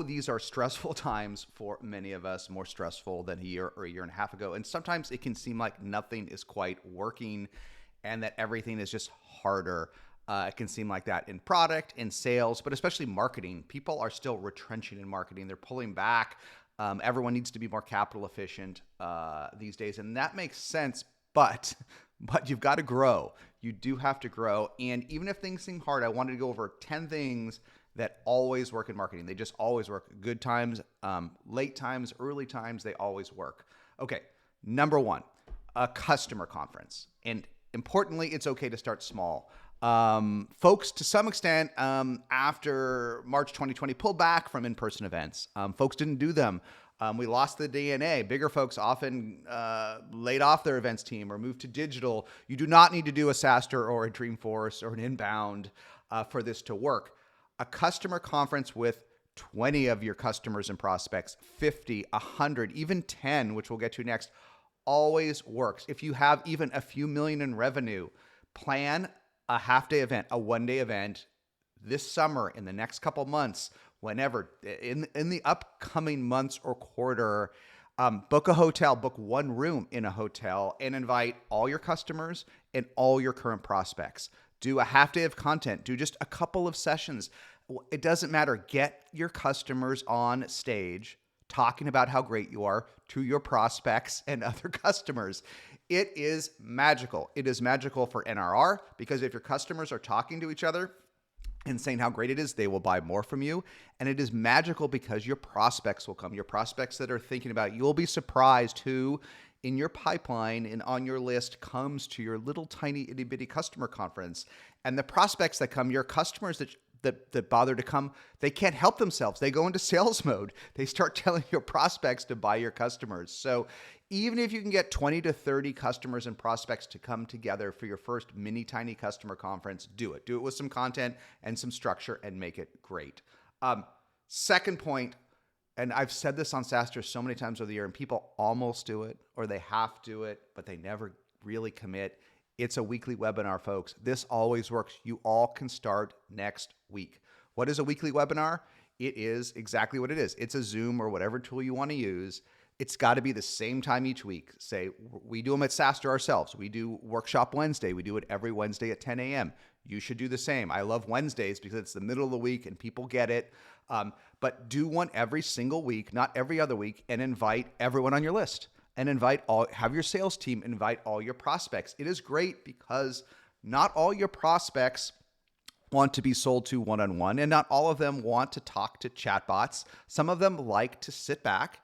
These are stressful times for many of us, more stressful than a year or a year and a half ago. And sometimes it can seem like nothing is quite working and that everything is just harder. It can seem like that in product, in sales, but especially marketing. People are still retrenching in marketing. They're pulling back. Everyone needs to be more capital efficient these days. And that makes sense, but you've got to grow. You do have to grow. And even if things seem hard, I wanted to go over 10 things that always work in marketing. They just always work. Good times, late times, early times, they always work. Okay, number one, a customer conference. And importantly, it's okay to start small. Folks, to some extent, after March 2020, pulled back from in-person events. Folks didn't do them. We lost the DNA. Bigger folks often laid off their events team or moved to digital. You do not need to do a SaaStr or a Dreamforce or an Inbound for this to work. A customer conference with 20 of your customers and prospects, 50, 100, even 10, which we'll get to next, always works. If you have even a few million in revenue, plan a half-day event, a one-day event this summer, in the next couple months, whenever, in the upcoming months or quarter. Book a hotel, book one room in a hotel, and invite all your customers and all your current prospects. Do a half day of content. Do just a couple of sessions. It doesn't matter. Get your customers on stage talking about how great you are to your prospects and other customers. It is magical. It is magical for NRR, because if your customers are talking to each other and saying how great it is, they will buy more from you. And it is magical because your prospects will come. Your prospects that are thinking about you will be surprised who in your pipeline and on your list comes to your little tiny itty bitty customer conference. And the prospects that come, your customers that bother to come, they can't help themselves. They go into sales mode. They start telling your prospects to buy your customers. So even if you can get 20 to 30 customers and prospects to come together for your first mini tiny customer conference, do it. Do it with some content and some structure and make it great. Second point, and I've said this on SaaStr so many times over the year, and people almost do it or they half do it, but they never really commit. It's a weekly webinar, folks. This always works. You all can start next week. What is a weekly webinar? It is exactly what it is. It's a Zoom or whatever tool you want to use. It's got to be the same time each week. Say, we do them at SaaStr ourselves. We do Workshop Wednesday. We do it every Wednesday at 10 a.m. You should do the same. I love Wednesdays because it's the middle of the week and people get it. But do one every single week, not every other week, and invite everyone on your list. And have your sales team invite all your prospects. It is great because not all your prospects want to be sold to one-on-one, and not all of them want to talk to chatbots. Some of them like to sit back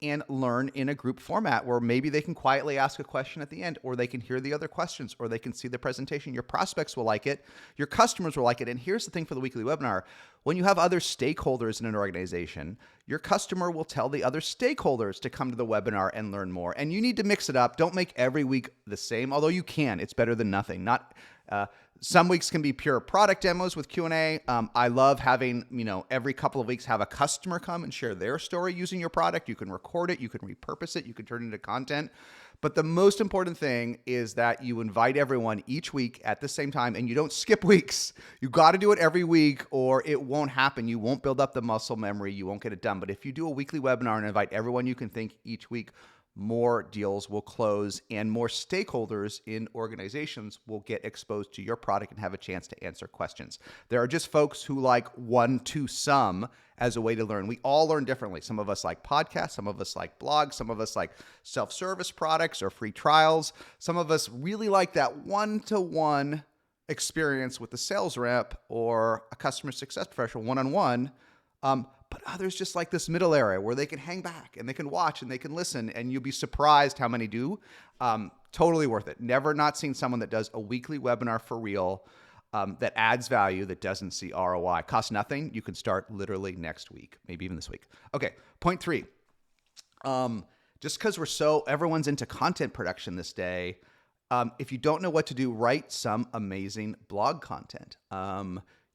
and learn in a group format where maybe they can quietly ask a question at the end, or they can hear the other questions, or they can see the presentation. Your prospects will like it. Your customers will like it. And here's the thing for the weekly webinar. When you have other stakeholders in an organization, your customer will tell the other stakeholders to come to the webinar and learn more. And you need to mix it up. Don't make every week the same, although you can. It's better than nothing. Some weeks can be pure product demos with Q&A. I love having, every couple of weeks have a customer come and share their story using your product. You can record it, you can repurpose it, you can turn it into content. But the most important thing is that you invite everyone each week at the same time, and you don't skip weeks. You got to do it every week or it won't happen. You won't build up the muscle memory. You won't get it done. But if you do a weekly webinar and invite everyone you can think each week, more deals will close and more stakeholders in organizations will get exposed to your product and have a chance to answer questions. There are just folks who like one-to-some as a way to learn. We all learn differently. Some of us like podcasts, some of us like blogs, some of us like self-service products or free trials. Some of us really like that one-to-one experience with the sales rep or a customer success professional one-on-one. But others just like this middle area where they can hang back and they can watch and they can listen, and you'll be surprised how many do. Totally worth it. Never not seen someone that does a weekly webinar for real that adds value, that doesn't see ROI. Costs nothing. You can start literally next week, maybe even this week. Okay, point 3. Just because everyone's into content production this day, if you don't know what to do, write some amazing blog content.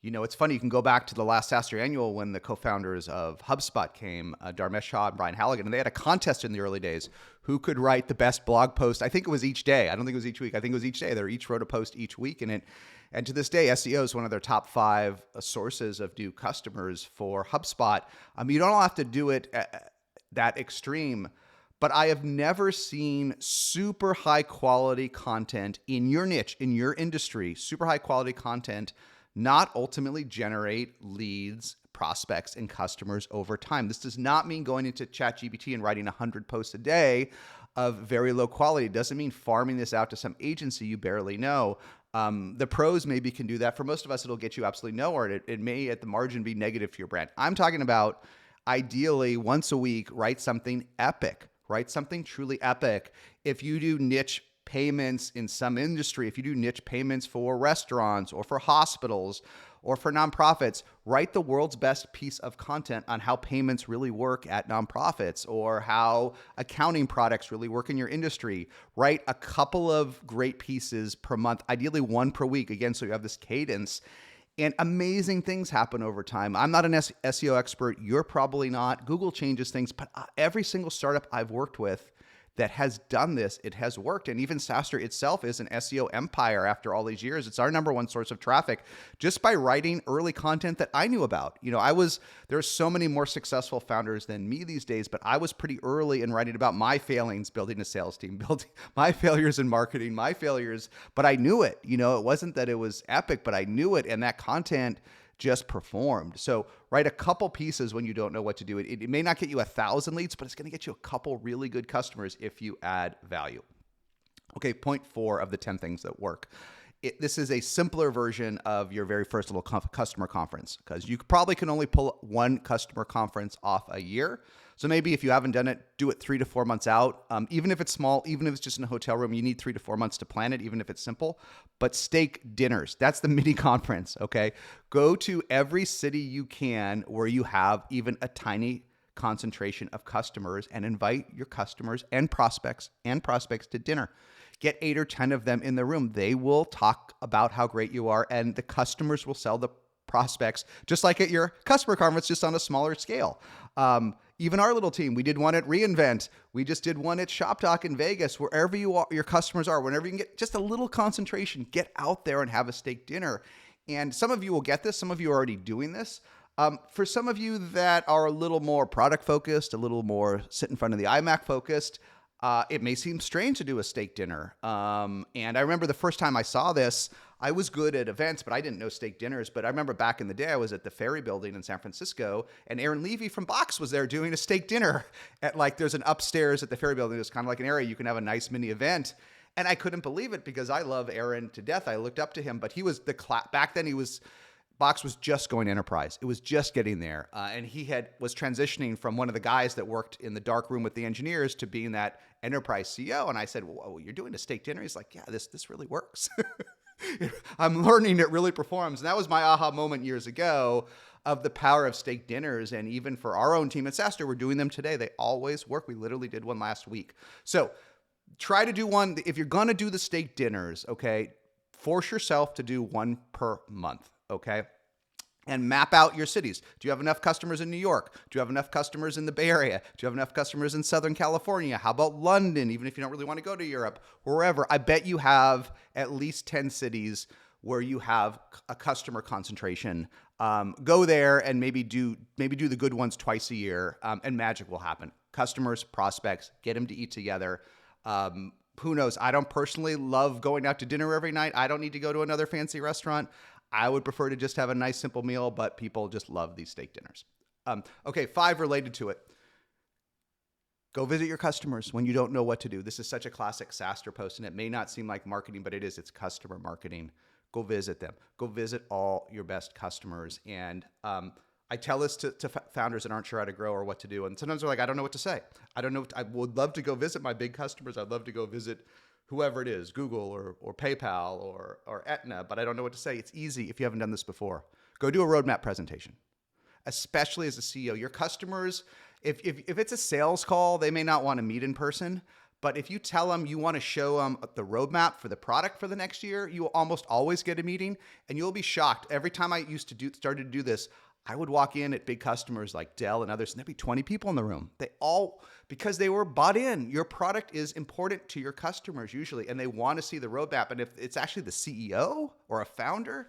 It's funny. You can go back to the last SaaStr Annual when the co-founders of HubSpot came, Dharmesh Shah and Brian Halligan, and they had a contest in the early days who could write the best blog post. I think it was each day. I don't think it was each week. I think it was each day. They each wrote a post each week in it. And to this day, SEO is one of their top 5 sources of new customers for HubSpot. You don't have to do it at that extreme, but I have never seen super high quality content in your niche, in your industry, super high quality content not ultimately generate leads, prospects, and customers over time. This does not mean going into ChatGPT and writing 100 posts a day of very low quality. It doesn't mean farming this out to some agency you barely know. The pros maybe can do that. For most of us, it'll get you absolutely nowhere. It may at the margin be negative to your brand. I'm talking about ideally once a week, write something epic, write something truly epic. If you do niche payments in some industry, if you do niche payments for restaurants or for hospitals or for nonprofits, write the world's best piece of content on how payments really work at nonprofits or how accounting products really work in your industry. Write a couple of great pieces per month, ideally one per week, again, so you have this cadence. And amazing things happen over time. I'm not an SEO expert. You're probably not. Google changes things, but every single startup I've worked with that has done this, it has worked. And even SaaStr itself is an SEO empire after all these years. It's our number one source of traffic just by writing early content that I knew about. There's so many more successful founders than me these days, but I was pretty early in writing about my failings, building a sales team, building my failures in marketing, my failures, but I knew it. It wasn't that it was epic, but I knew it. And that content just performed. So write a couple pieces when you don't know what to do. It may not get you 1,000 leads, but it's going to get you a couple really good customers if you add value. Okay, point 4 of the 10 things that work. This is a simpler version of your very first little customer conference, because you probably can only pull one customer conference off a year. So maybe if you haven't done it, do it 3 to 4 months out. Even if it's small, even if it's just in a hotel room, you need 3 to 4 months to plan it, even if it's simple. But steak dinners, that's the mini conference, okay? Go to every city you can where you have even a tiny concentration of customers and invite your customers and prospects to dinner. Get 8 or 10 of them in the room. They will talk about how great you are, and the customers will sell the prospects, just like at your customer conference, just on a smaller scale. Even our little team, we did one at reInvent. We just did one at Shop Talk in Vegas. Wherever you are, your customers are, whenever you can get just a little concentration, get out there and have a steak dinner. And some of you will get this. Some of you are already doing this. For some of you that are a little more product focused, a little more sit in front of the iMac focused, it may seem strange to do a steak dinner. And I remember the first time I saw this, I was good at events, but I didn't know steak dinners. But I remember back in the day, I was at the Ferry Building in San Francisco, and Aaron Levy from Box was there doing a steak dinner there's an upstairs at the Ferry Building. It's kind of like an area you can have a nice mini event. And I couldn't believe it because I love Aaron to death. I looked up to him, but he was back then Box was just going enterprise. It was just getting there. And he was transitioning from one of the guys that worked in the dark room with the engineers to being that enterprise CEO. And I said, whoa, you're doing a steak dinner? He's like, yeah, this really works. I'm learning it really performs. And that was my aha moment years ago of the power of steak dinners. And even for our own team at SaaStr, we're doing them today. They always work. We literally did one last week. So try to do one. If you're going to do the steak dinners, okay, force yourself to do one per month, okay? And map out your cities. Do you have enough customers in New York? Do you have enough customers in the Bay Area? Do you have enough customers in Southern California? How about London, even if you don't really want to go to Europe, wherever? I bet you have at least 10 cities where you have a customer concentration. Go there and maybe do the good ones twice a year, and magic will happen. Customers, prospects, get them to eat together. Who knows? I don't personally love going out to dinner every night. I don't need to go to another fancy restaurant. I would prefer to just have a nice, simple meal, but people just love these steak dinners. Okay, 5 related to it. Go visit your customers when you don't know what to do. This is such a classic SaaStr post, and it may not seem like marketing, but it is. It's customer marketing. Go visit them. Go visit all your best customers. And I tell this to founders that aren't sure how to grow or what to do. And sometimes they're like, I don't know what to say. I don't know. I would love to go visit my big customers. I'd love to go visit whoever it is, Google or PayPal or Aetna, but I don't know what to say. It's easy if you haven't done this before. Go do a roadmap presentation, especially as a CEO. Your customers, if it's a sales call, they may not want to meet in person, But if you tell them you want to show them the roadmap for the product for the next year, you will almost always get a meeting, and you'll be shocked. Every time I started to do this, I would walk in at big customers like Dell and others, and there'd be 20 people in the room. Because they were bought in. Your product is important to your customers usually, and they want to see the roadmap. And if it's actually the CEO or a founder,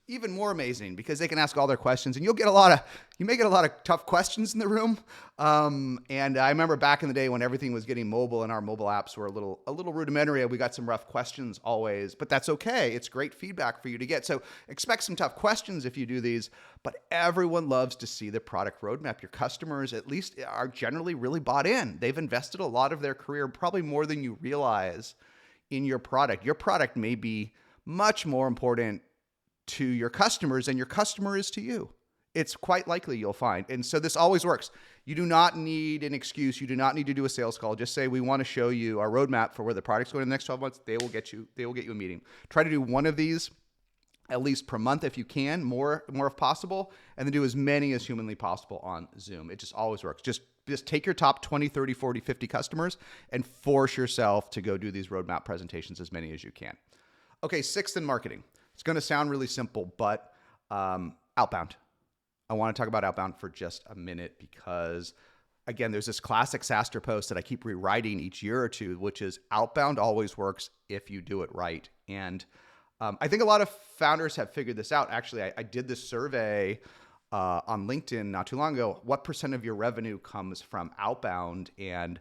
even more amazing, because they can ask all their questions, and you may get a lot of tough questions in the room. And I remember back in the day when everything was getting mobile and our mobile apps were a little rudimentary, we got some rough questions always, but that's okay. It's great feedback for you to get. So expect some tough questions if you do these, but everyone loves to see the product roadmap. Your customers at least are generally really bought in. They've invested a lot of their career, probably more than you realize, in your product. Your product may be much more important to your customers than your customer is to you. It's quite likely, you'll find. And so this always works. You do not need an excuse. You do not need to do a sales call. Just say, we want to show you our roadmap for where the product's going in the next 12 months. They will get you a meeting. Try to do one of these at least per month if you can, more if possible, and then do as many as humanly possible on Zoom. It just always works. Just take your top 20, 30, 40, 50 customers and force yourself to go do these roadmap presentations, as many as you can. Okay, sixth in marketing. It's going to sound really simple, but outbound. I want to talk about outbound for just a minute because, again, there's this classic SaaStr post that I keep rewriting each year or two, which is outbound always works if you do it right. And I think a lot of founders have figured this out. Actually, I did this survey on LinkedIn not too long ago. What % of your revenue comes from outbound? And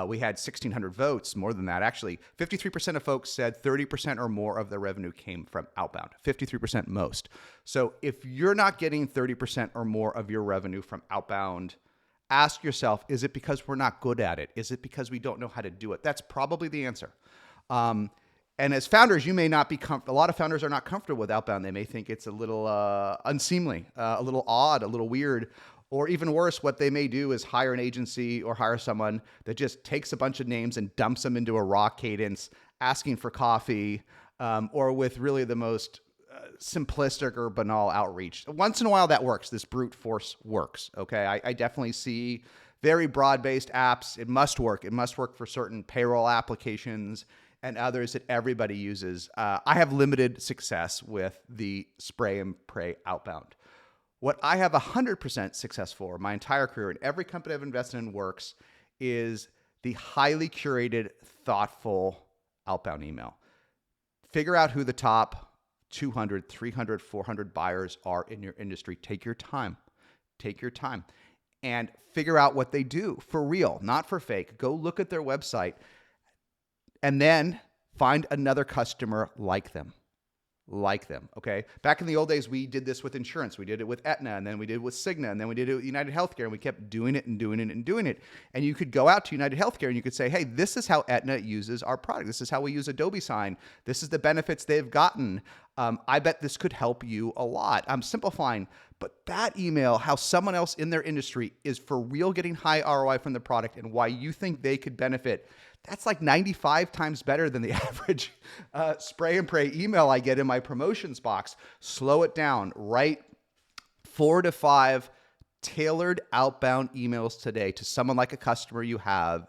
we had 1,600 votes, more than that. Actually, 53% of folks said 30% or more of their revenue came from outbound, 53% most. So if you're not getting 30% or more of your revenue from outbound, ask yourself, is it because we're not good at it? Is it because we don't know how to do it? That's probably the answer. And as founders, you may not be a lot of founders are not comfortable with outbound. They may think it's a little unseemly, a little odd, a little weird. Or even worse, what they may do is hire an agency or hire someone that just takes a bunch of names and dumps them into a raw cadence, asking for coffee, or with really the most simplistic or banal outreach. Once in a while that works. This brute force works, okay? I definitely see very broad-based apps. It must work. It must work for certain payroll applications and others that everybody uses. I have limited success with the spray and pray outbound. What I have 100% success for my entire career, and every company I've invested in works, is the highly curated, thoughtful outbound email. Figure out who the top 200, 300, 400 buyers are in your industry. Take your time. Take your time. And figure out what they do for real, not for fake. Go look at their website and then find another customer like them. Okay? Back in the old days, we did this with insurance. We did it with Aetna, and then we did it with Cigna, and then we did it with United Healthcare, and we kept doing it and doing it and doing it. And you could go out to United Healthcare and you could say, hey, this is how Aetna uses our product. This is how we use Adobe Sign. This is the benefits they've gotten. I bet this could help you a lot. I'm simplifying, but that email, how someone else in their industry is for real getting high ROI from the product and why you think they could benefit, that's like 95 times better than the average spray and pray email I get in my promotions box. Slow it down. Write 4 to 5 tailored outbound emails today to someone like a customer you have.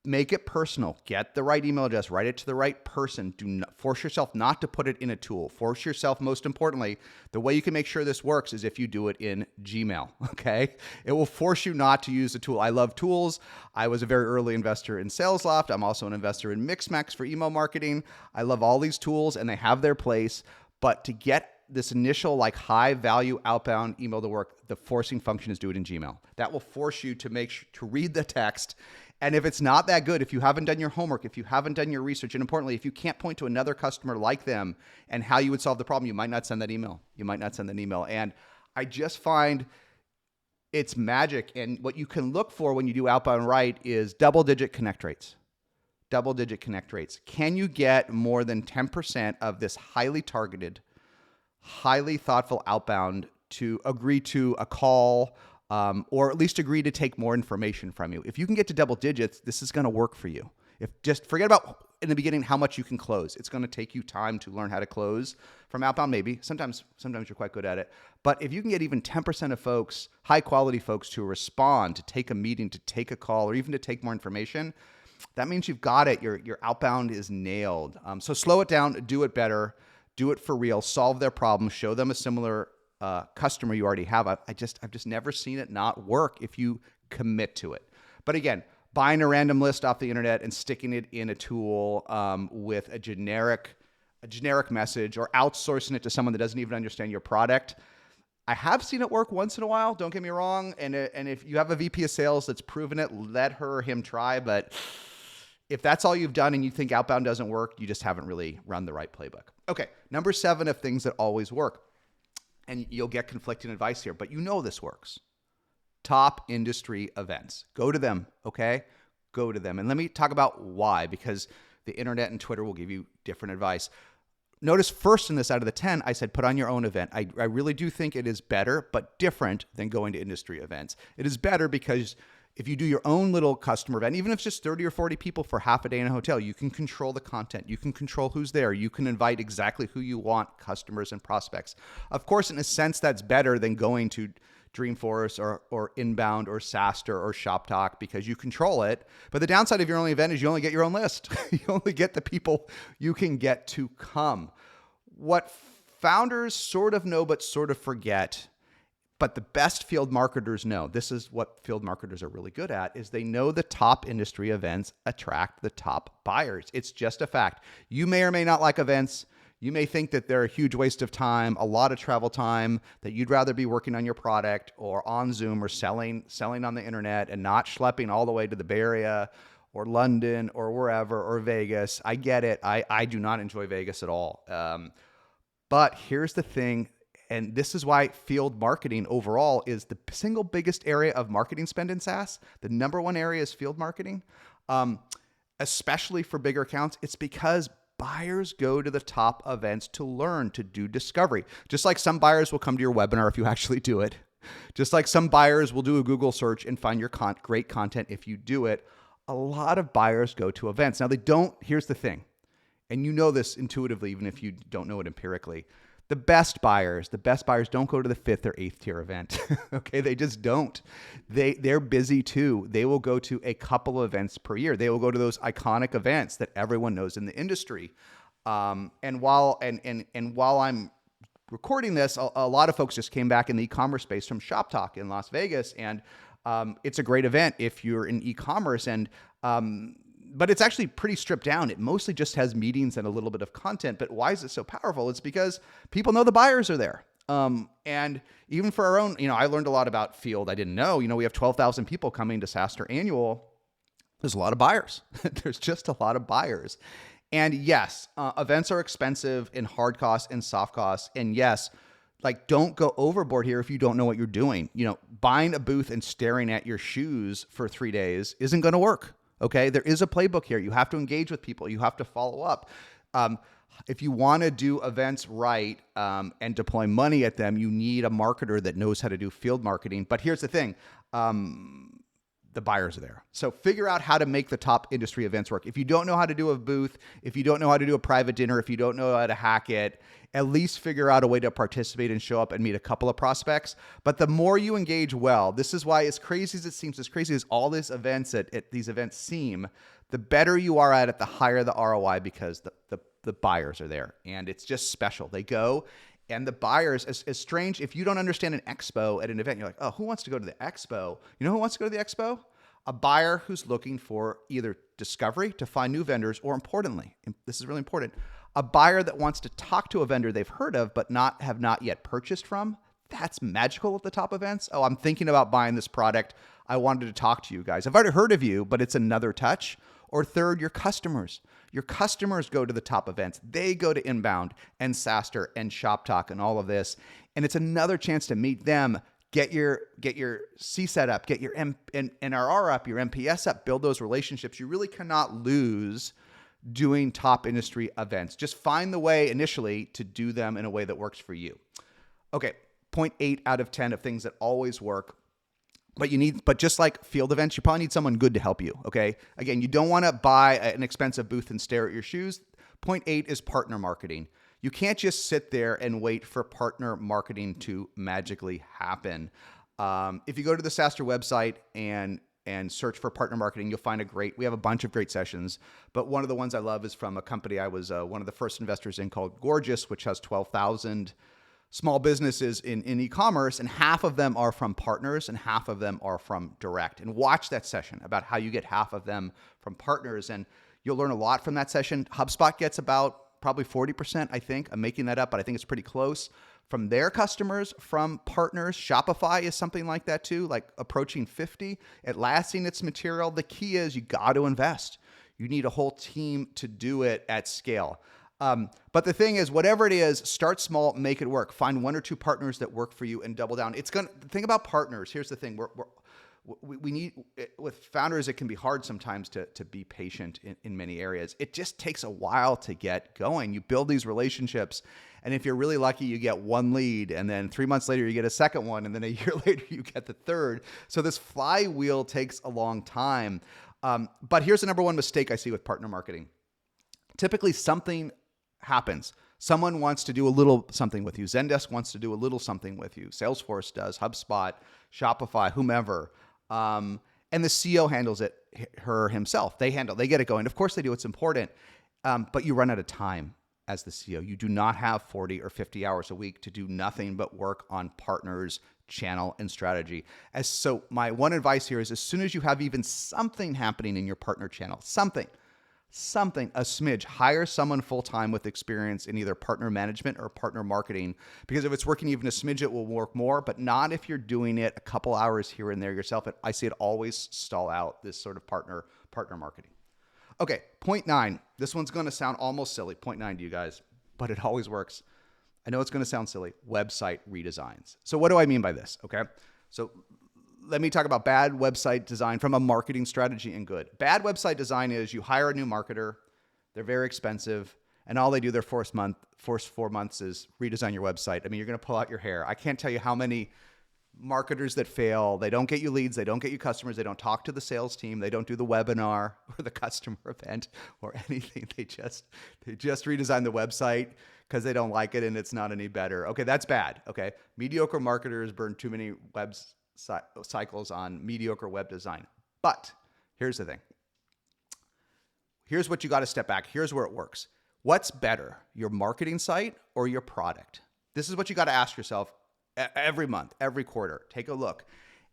Make it personal. Get the right email address. Write it to the right person. Do not force yourself not to put it in a tool. Force yourself, most importantly, the way you can make sure this works is if you do it in Gmail, okay? It will force you not to use a tool. I love tools. I was a very early investor in SalesLoft. I'm also an investor in Mixmax for email marketing. I love all these tools and they have their place, but to get this initial like high value outbound email to work, the forcing function is do it in Gmail. That will force you to to read the text. And if it's not that good, if you haven't done your homework, if you haven't done your research, and importantly, if you can't point to another customer like them and how you would solve the problem, you might not send that email. And I just find it's magic. And what you can look for when you do outbound right is double-digit connect rates. Double-digit connect rates. Can you get more than 10% of this highly targeted, highly thoughtful outbound to agree to a call, or at least agree to take more information from you? If you can get to double digits, this is going to work for you. Just forget about in the beginning how much you can close. It's going to take you time to learn how to close from outbound. Maybe sometimes you're quite good at it. But if you can get even 10% of folks, high quality folks, to respond, to take a meeting, to take a call, or even to take more information, that means you've got it. Your outbound is nailed. So slow it down, do it better, do it for real, solve their problem, show them a similar customer you already have. I've just never seen it not work if you commit to it. But again, buying a random list off the internet and sticking it in a tool with a generic message, or outsourcing it to someone that doesn't even understand your product. I have seen it work once in a while, don't get me wrong. And if you have a VP of sales that's proven it, let her or him try. But if that's all you've done and you think outbound doesn't work, you just haven't really run the right playbook. Okay, number 7 of things that always work. And you'll get conflicting advice here, but you know this works. Top industry events. Go to them, okay? Go to them. And let me talk about why, because the internet and Twitter will give you different advice. Notice first in this out of the 10, I said put on your own event. I really do think it is better, but different than going to industry events. It is better because if you do your own little customer event, even if it's just 30 or 40 people for half a day in a hotel, you can control the content. You can control who's there. You can invite exactly who you want, customers and prospects. Of course, in a sense, that's better than going to Dreamforce or Inbound or SaaStr or ShopTalk because you control it. But the downside of your own event is you only get your own list. You only get the people you can get to come. What founders sort of know but sort of forget, but the best field marketers know, this is what field marketers are really good at, is they know the top industry events attract the top buyers. It's just a fact. You may or may not like events. You may think that they're a huge waste of time, a lot of travel time, that you'd rather be working on your product or on Zoom or selling on the internet and not schlepping all the way to the Bay Area or London or wherever, or Vegas. I get it. I do not enjoy Vegas at all. But here's the thing, and this is why field marketing overall is the single biggest area of marketing spend in SaaS. The number one area is field marketing, especially for bigger accounts. It's because buyers go to the top events to learn, to do discovery. Just like some buyers will come to your webinar if you actually do it. Just like some buyers will do a Google search and find your great content if you do it. A lot of buyers go to events. Now they don't, here's the thing, and you know this intuitively even if you don't know it empirically. The best buyers don't go to the 5th or 8th tier event. Okay, they just don't. They're busy too. They will go to a couple of events per year. They will go to those iconic events that everyone knows in the industry. And while I'm recording this, a lot of folks just came back in the e-commerce space from ShopTalk in Las Vegas, and it's a great event if you're in e-commerce, and but it's actually pretty stripped down. It mostly just has meetings and a little bit of content. But why is it so powerful? It's because people know the buyers are there. And even for our own, I learned a lot about field I didn't know. We have 12,000 people coming to SaaStr Annual. There's a lot of buyers. There's just a lot of buyers. And yes, events are expensive in hard costs and soft costs. And yes, don't go overboard here if you don't know what you're doing. Buying a booth and staring at your shoes for 3 days isn't going to work. Okay, there is a playbook here. You have to engage with people. You have to follow up. If you want to do events right and deploy money at them, you need a marketer that knows how to do field marketing. But here's the thing. The buyers are there. So figure out how to make the top industry events work. If you don't know how to do a booth, if you don't know how to do a private dinner, if you don't know how to hack it, at least figure out a way to participate and show up and meet a couple of prospects. But the more you engage well, this is why, as crazy as it seems, as crazy as all these events at these events seem, the better you are at it, the higher the ROI, because the buyers are there. And it's just special. They go. And the buyers, as strange, if you don't understand an expo at an event, you're like, oh, who wants to go to the expo? You know who wants to go to the expo? A buyer who's looking for either discovery to find new vendors, or importantly, and this is really important, a buyer that wants to talk to a vendor they've heard of but have not yet purchased from. That's magical at the top events. Oh, I'm thinking about buying this product. I wanted to talk to you guys. I've already heard of you, but it's another touch. Or third, your customers. Your customers go to the top events. They go to Inbound and SaaStr and ShopTalk and all of this. And it's another chance to meet them, get your CSAT up, get your NRR up, your NPS up, build those relationships. You really cannot lose doing top industry events. Just find the way initially to do them in a way that works for you. Okay, 0.8 out of 10 of things that always work. But just like field events, you probably need someone good to help you, okay? Again, you don't want to buy an expensive booth and stare at your shoes. 0.8 is partner marketing. You can't just sit there and wait for partner marketing to magically happen. If you go to the SaaStr website and and search for partner marketing. You'll find we have a bunch of great sessions, but one of the ones I love is from a company I was one of the first investors in called Gorgeous, which has 12,000 small businesses in e-commerce, and half of them are from partners and half of them are from direct. And watch that session about how you get half of them from partners, and you'll learn a lot from that session. HubSpot gets about probably 40%, I think. I'm making that up, but I think it's pretty close. From their customers, from partners. Shopify is something like that too, like approaching 50. Atlassian, its material. The key is you got to invest. You need a whole team to do it at scale. But the thing is, whatever it is, start small, make it work. Find one or two partners that work for you and double down. The thing about partners, here's the thing. We need, with founders, it can be hard sometimes to be patient in many areas. It just takes a while to get going. You build these relationships, and if you're really lucky, you get one lead, and then 3 months later, you get a second one, and then a year later, you get the third. So this flywheel takes a long time. But here's the number one mistake I see with partner marketing. Typically, something happens. Someone wants to do a little something with you. Zendesk wants to do a little something with you. Salesforce does, HubSpot, Shopify, whomever. And the CEO handles it, her himself. They get it going. Of course they do. It's important. But you run out of time as the CEO. You do not have 40 or 50 hours a week to do nothing but work on partners, channel, and strategy. So my one advice here is, as soon as you have even something happening in your partner channel, something, a smidge, hire someone full-time with experience in either partner management or partner marketing, because if it's working even a smidge, it will work more, but not if you're doing it a couple hours here and there yourself. I see it always stall out, this sort of partner marketing. Okay, point 9. This one's going to sound almost silly. Point 9 to you guys, but it always works. I know it's going to sound silly. Website redesigns. So what do I mean by this? Okay, so let me talk about bad website design from a marketing strategy and good. Bad website design is you hire a new marketer, they're very expensive, and all they do their first 4 months is redesign your website. I mean, you're going to pull out your hair. I can't tell you how many marketers that fail. They don't get you leads, they don't get you customers, they don't talk to the sales team, they don't do the webinar or the customer event or anything. They just redesign the website because they don't like it and it's not any better. Okay, that's bad. Okay, mediocre marketers burn too many cycles on mediocre web design. But here's the thing. Here's what you got to step back. Here's where it works. What's better, your marketing site or your product? This is what you got to ask yourself every month, every quarter. Take a look.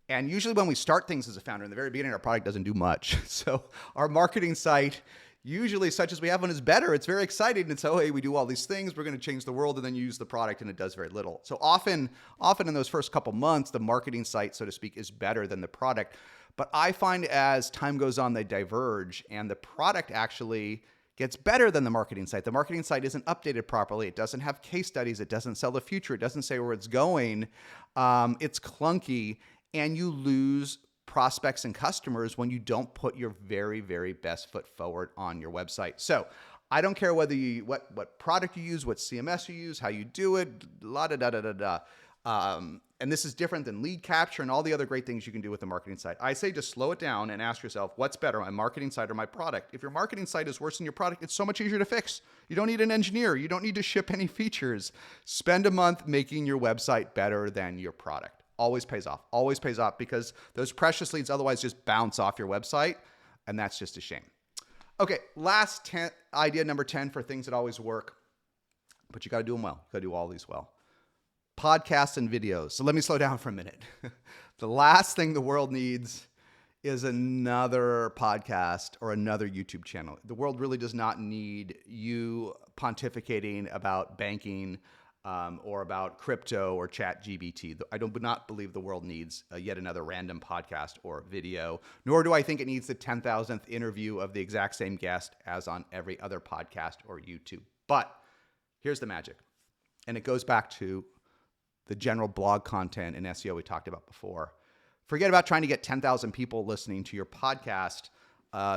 And usually when we start things as a founder, in the very beginning, our product doesn't do much. So our marketing site, usually such as we have one, is better. It's very exciting. And so, hey, we do all these things. We're going to change the world, and then you use the product and it does very little. So often in those first couple months, the marketing site, so to speak, is better than the product. But I find as time goes on, they diverge, and the product actually gets better than the marketing site. The marketing site isn't updated properly. It doesn't have case studies. It doesn't sell the future. It doesn't say where it's going. It's clunky, and you lose prospects and customers when you don't put your very, very best foot forward on your website. So I don't care whether what product you use, what CMS you use, how you do it, and this is different than lead capture and all the other great things you can do with the marketing site. I say just slow it down and ask yourself, what's better, my marketing site or my product? If your marketing site is worse than your product, it's so much easier to fix. You don't need an engineer. You don't need to ship any features. Spend a month making your website better than your product. Always pays off because those precious leads otherwise just bounce off your website, and that's just a shame. Okay, idea number 10 for things that always work, but you got to do them well. You got to do all these well. Podcasts and videos. So let me slow down for a minute. The last thing the world needs is another podcast or another YouTube channel. The world really does not need you pontificating about banking or about crypto or ChatGPT. I do not believe the world needs yet another random podcast or video, nor do I think it needs the 10,000th interview of the exact same guest as on every other podcast or YouTube. But here's the magic, and it goes back to the general blog content and SEO we talked about before. Forget about trying to get 10,000 people listening to your podcast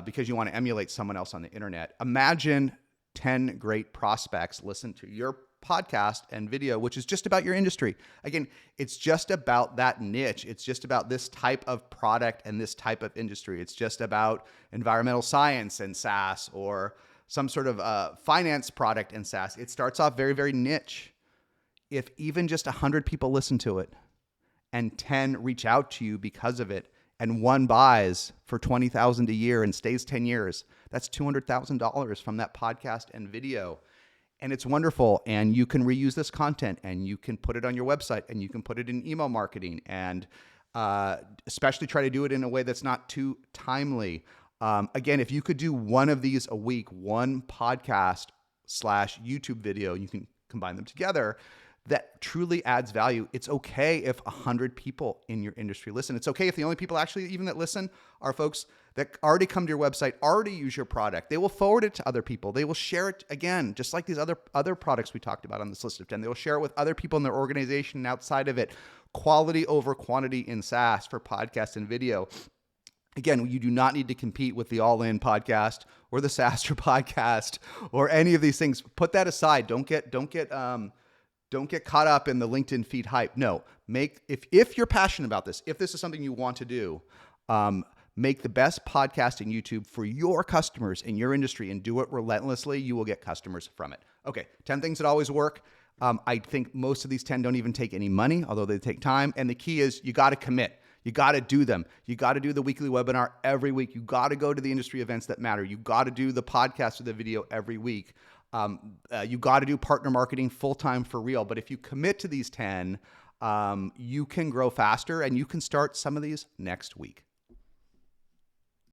because you want to emulate someone else on the internet. Imagine 10 great prospects listen to your podcast and video, which is just about your industry. Again, it's just about that niche. It's just about this type of product and this type of industry. It's just about environmental science and SaaS or some sort of finance product and SaaS. It starts off very, very niche. If even just 100 people listen to it and 10 reach out to you because of it, and one buys for $20,000 a year and stays 10 years, that's $200,000 from that podcast and video. And it's wonderful. And you can reuse this content and you can put it on your website and you can put it in email marketing, and especially try to do it in a way that's not too timely. Again, if you could do one of these a week, one podcast / YouTube video, you can combine them together, that truly adds value. It's okay if 100 people in your industry listen. It's okay if the only people actually even that listen are folks that already come to your website, already use your product. They will forward it to other people. They will share it again, just like these other products we talked about on this list of 10. They will share it with other people in their organization and outside of it. Quality over quantity in SaaS for podcast and video. Again, you do not need to compete with the All In podcast or the SaaStr podcast or any of these things. Put that aside. Don't get caught up in the LinkedIn feed hype. No, if you're passionate about this, if this is something you want to do, make the best podcast in YouTube for your customers in your industry and do it relentlessly. You will get customers from it. Okay, 10 things that always work. I think most of these 10 don't even take any money, although they take time. And the key is you got to commit. You got to do them. You got to do the weekly webinar every week. You got to go to the industry events that matter. You got to do the podcast or the video every week. You got to do partner marketing full-time for real. But if you commit to these 10, you can grow faster and you can start some of these next week.